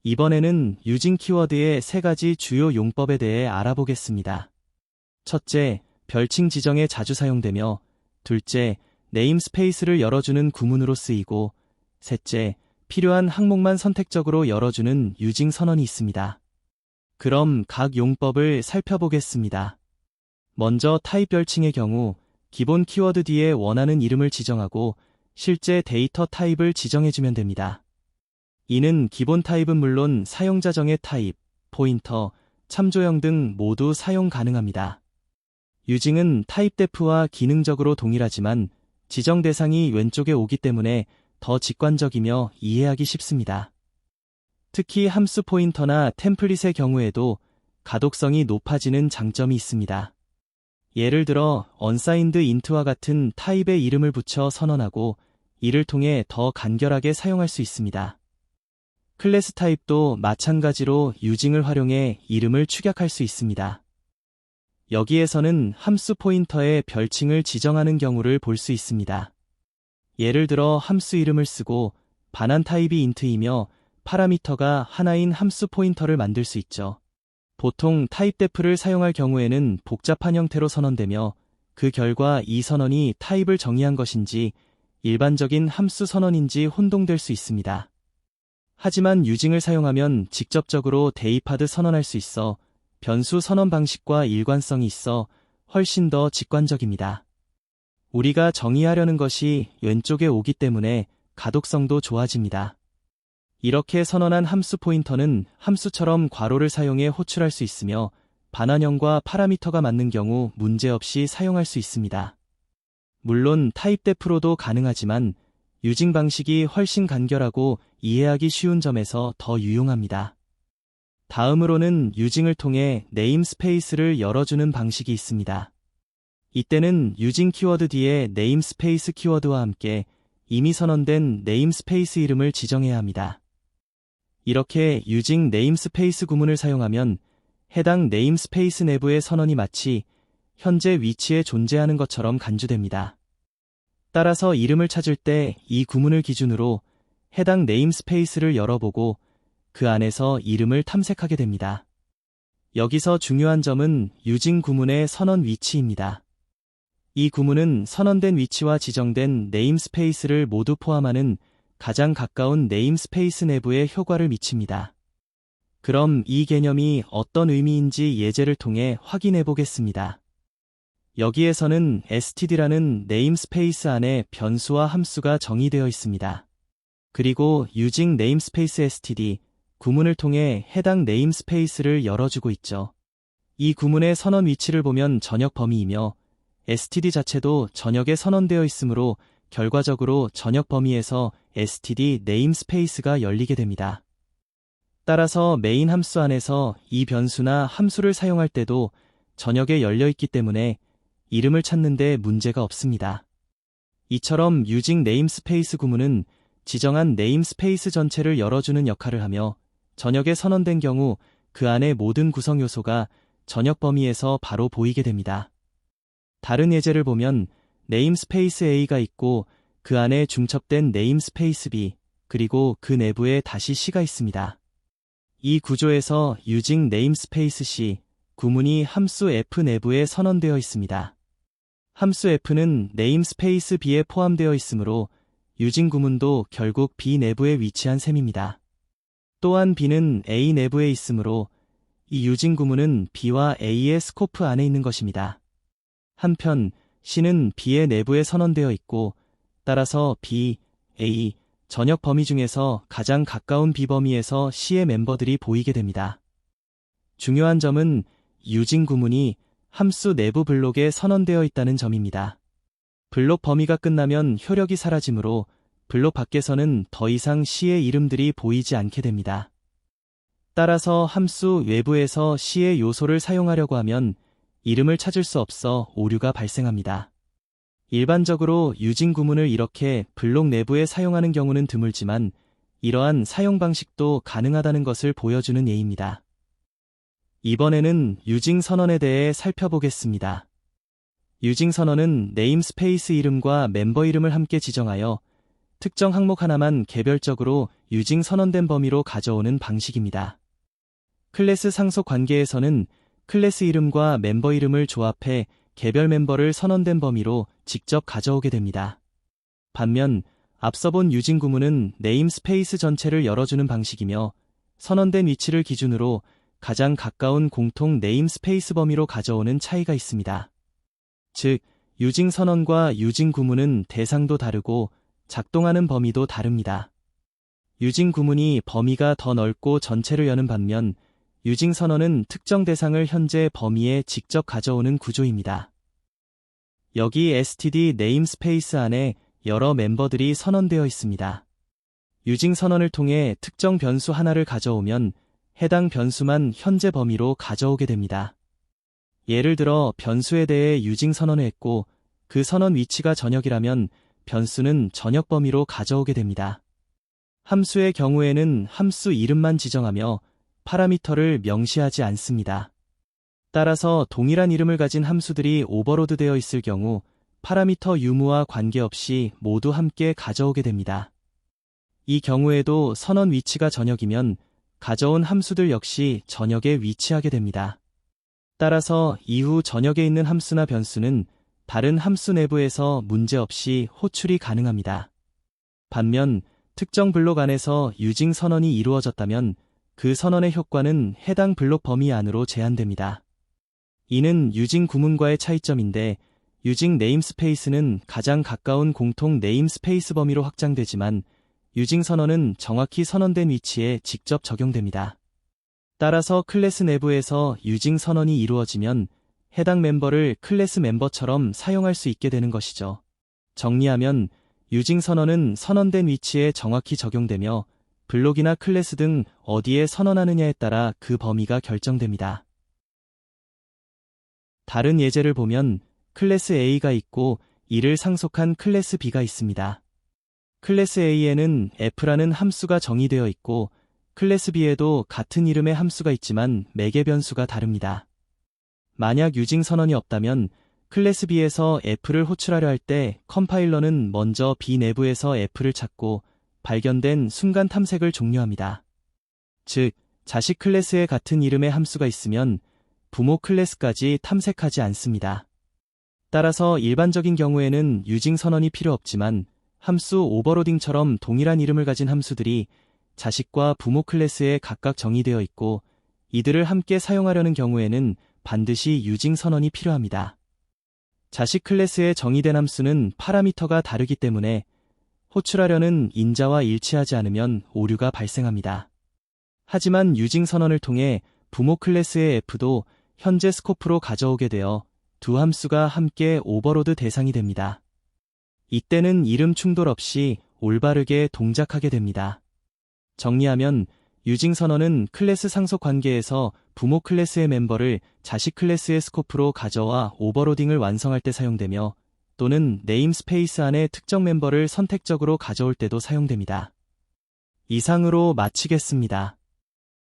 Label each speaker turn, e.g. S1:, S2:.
S1: 이번에는 유징 키워드의 세 가지 주요 용법에 대해 알아보겠습니다. 첫째, 별칭 지정에 자주 사용되며, 둘째, 네임스페이스를 열어주는 구문으로 쓰이고, 셋째, 필요한 항목만 선택적으로 열어주는 유징 선언이 있습니다. 그럼 각 용법을 살펴보겠습니다. 먼저 타입 별칭의 경우, 기본 키워드 뒤에 원하는 이름을 지정하고 실제 데이터 타입을 지정해주면 됩니다. 이는 기본 타입은 물론 사용자 정의 타입, 포인터, 참조형 등 모두 사용 가능합니다. 유징은 타입 def와 기능적으로 동일하지만 지정 대상이 왼쪽에 오기 때문에 더 직관적이며 이해하기 쉽습니다. 특히 함수 포인터나 템플릿의 경우에도 가독성이 높아지는 장점이 있습니다. 예를 들어 unsigned int와 같은 타입의 이름을 붙여 선언하고 이를 통해 더 간결하게 사용할 수 있습니다. 클래스 타입도 마찬가지로 유징을 활용해 이름을 축약할 수 있습니다. 여기에서는 함수 포인터의 별칭을 지정하는 경우를 볼 수 있습니다. 예를 들어 함수 이름을 쓰고 반환 타입이 int이며 파라미터가 하나인 함수 포인터를 만들 수 있죠. 보통 타입 def를 사용할 경우에는 복잡한 형태로 선언되며 그 결과 이 선언이 타입을 정의한 것인지 일반적인 함수 선언인지 혼동될 수 있습니다. 하지만 유징을 사용하면 직접적으로 대입하듯 선언할 수 있어 변수 선언 방식과 일관성이 있어 훨씬 더 직관적입니다. 우리가 정의하려는 것이 왼쪽에 오기 때문에 가독성도 좋아집니다. 이렇게 선언한 함수 포인터는 함수처럼 괄호를 사용해 호출할 수 있으며 반환형과 파라미터가 맞는 경우 문제없이 사용할 수 있습니다. 물론 타입 def로도 가능하지만 유징 방식이 훨씬 간결하고 이해하기 쉬운 점에서 더 유용합니다. 다음으로는 유징을 통해 네임스페이스를 열어주는 방식이 있습니다. 이때는 유징 키워드 뒤에 네임스페이스 키워드와 함께 이미 선언된 네임스페이스 이름을 지정해야 합니다. 이렇게 유징 네임스페이스 구문을 사용하면 해당 네임스페이스 내부의 선언이 마치 현재 위치에 존재하는 것처럼 간주됩니다. 따라서 이름을 찾을 때 이 구문을 기준으로 해당 네임스페이스를 열어보고 그 안에서 이름을 탐색하게 됩니다. 여기서 중요한 점은 유징 구문의 선언 위치입니다. 이 구문은 선언된 위치와 지정된 네임스페이스를 모두 포함하는 가장 가까운 네임스페이스 내부에 효과를 미칩니다. 그럼 이 개념이 어떤 의미인지 예제를 통해 확인해 보겠습니다. 여기에서는 std라는 네임스페이스 안에 변수와 함수가 정의되어 있습니다. 그리고 유징 네임스페이스 std 구문을 통해 해당 네임스페이스를 열어주고 있죠. 이 구문의 선언 위치를 보면 전역 범위이며 std 자체도 전역에 선언되어 있으므로 결과적으로 전역 범위에서 std 네임스페이스가 열리게 됩니다. 따라서 메인 함수 안에서 이 변수나 함수를 사용할 때도 전역에 열려 있기 때문에 이름을 찾는 데 문제가 없습니다. 이처럼 유징 네임스페이스 구문은 지정한 네임스페이스 전체를 열어주는 역할을 하며 전역에 선언된 경우 그 안의 모든 구성 요소가 전역 범위에서 바로 보이게 됩니다. 다른 예제를 보면 네임스페이스 A가 있고 그 안에 중첩된 네임스페이스 B 그리고 그 내부에 다시 C가 있습니다. 이 구조에서 유징 네임스페이스 C 구문이 함수 F 내부에 선언되어 있습니다. 함수 F는 네임스페이스 B에 포함되어 있으므로 유징 구문도 결국 B 내부에 위치한 셈입니다. 또한 B는 A 내부에 있으므로 이 유징 구문은 B와 A의 스코프 안에 있는 것입니다. 한편 C는 B의 내부에 선언되어 있고 따라서 B, A, 전역 범위 중에서 가장 가까운 B 범위에서 C의 멤버들이 보이게 됩니다. 중요한 점은 유징 구문이 함수 내부 블록에 선언되어 있다는 점입니다. 블록 범위가 끝나면 효력이 사라지므로 블록 밖에서는 더 이상 C의 이름들이 보이지 않게 됩니다. 따라서 함수 외부에서 C의 요소를 사용하려고 하면 이름을 찾을 수 없어 오류가 발생합니다. 일반적으로 유징 구문을 이렇게 블록 내부에 사용하는 경우는 드물지만 이러한 사용 방식도 가능하다는 것을 보여주는 예입니다. 이번에는 유징 선언에 대해 살펴보겠습니다. 유징 선언은 네임스페이스 이름과 멤버 이름을 함께 지정하여 특정 항목 하나만 개별적으로 유징 선언된 범위로 가져오는 방식입니다. 클래스 상속 관계에서는 클래스 이름과 멤버 이름을 조합해 개별 멤버를 선언된 범위로 직접 가져오게 됩니다. 반면 앞서 본 유징 구문은 네임스페이스 전체를 열어주는 방식이며 선언된 위치를 기준으로 가장 가까운 공통 네임스페이스 범위로 가져오는 차이가 있습니다. 즉, 유징 선언과 유징 구문은 대상도 다르고 작동하는 범위도 다릅니다. 유징 구문이 범위가 더 넓고 전체를 여는 반면 유징 선언은 특정 대상을 현재 범위에 직접 가져오는 구조입니다. 여기 std 네임스페이스 안에 여러 멤버들이 선언되어 있습니다. 유징 선언을 통해 특정 변수 하나를 가져오면 해당 변수만 현재 범위로 가져오게 됩니다. 예를 들어 변수에 대해 유징 선언을 했고 그 선언 위치가 전역이라면 변수는 전역 범위로 가져오게 됩니다. 함수의 경우에는 함수 이름만 지정하며 파라미터를 명시하지 않습니다. 따라서 동일한 이름을 가진 함수들이 오버로드되어 있을 경우 파라미터 유무와 관계없이 모두 함께 가져오게 됩니다. 이 경우에도 선언 위치가 전역이면 가져온 함수들 역시 전역에 위치하게 됩니다. 따라서 이후 전역에 있는 함수나 변수는 다른 함수 내부에서 문제없이 호출이 가능합니다. 반면 특정 블록 안에서 유징 선언이 이루어졌다면 그 선언의 효과는 해당 블록 범위 안으로 제한됩니다. 이는 유징 구문과의 차이점인데 유징 네임스페이스는 가장 가까운 공통 네임스페이스 범위로 확장되지만 유징 선언은 정확히 선언된 위치에 직접 적용됩니다. 따라서 클래스 내부에서 유징 선언이 이루어지면 해당 멤버를 클래스 멤버처럼 사용할 수 있게 되는 것이죠. 정리하면 유징 선언은 선언된 위치에 정확히 적용되며 블록이나 클래스 등 어디에 선언하느냐에 따라 그 범위가 결정됩니다. 다른 예제를 보면 클래스 A가 있고 이를 상속한 클래스 B가 있습니다. 클래스 A에는 F라는 함수가 정의되어 있고 클래스 B에도 같은 이름의 함수가 있지만 매개 변수가 다릅니다. 만약 유징 선언이 없다면 클래스 B에서 F를 호출하려 할 때 컴파일러는 먼저 B 내부에서 F를 찾고 발견된 순간 탐색을 종료합니다. 즉, 자식 클래스에 같은 이름의 함수가 있으면 부모 클래스까지 탐색하지 않습니다. 따라서 일반적인 경우에는 유징 선언이 필요 없지만 함수 오버로딩처럼 동일한 이름을 가진 함수들이 자식과 부모 클래스에 각각 정의되어 있고 이들을 함께 사용하려는 경우에는 반드시 유징 선언이 필요합니다. 자식 클래스에 정의된 함수는 파라미터가 다르기 때문에 호출하려는 인자와 일치하지 않으면 오류가 발생합니다. 하지만 유징 선언을 통해 부모 클래스의 F도 현재 스코프로 가져오게 되어 두 함수가 함께 오버로드 대상이 됩니다. 이때는 이름 충돌 없이 올바르게 동작하게 됩니다. 정리하면 유징 선언은 클래스 상속 관계에서 부모 클래스의 멤버를 자식 클래스의 스코프로 가져와 오버로딩을 완성할 때 사용되며 또는 네임스페이스 안에 특정 멤버를 선택적으로 가져올 때도 사용됩니다. 이상으로 마치겠습니다.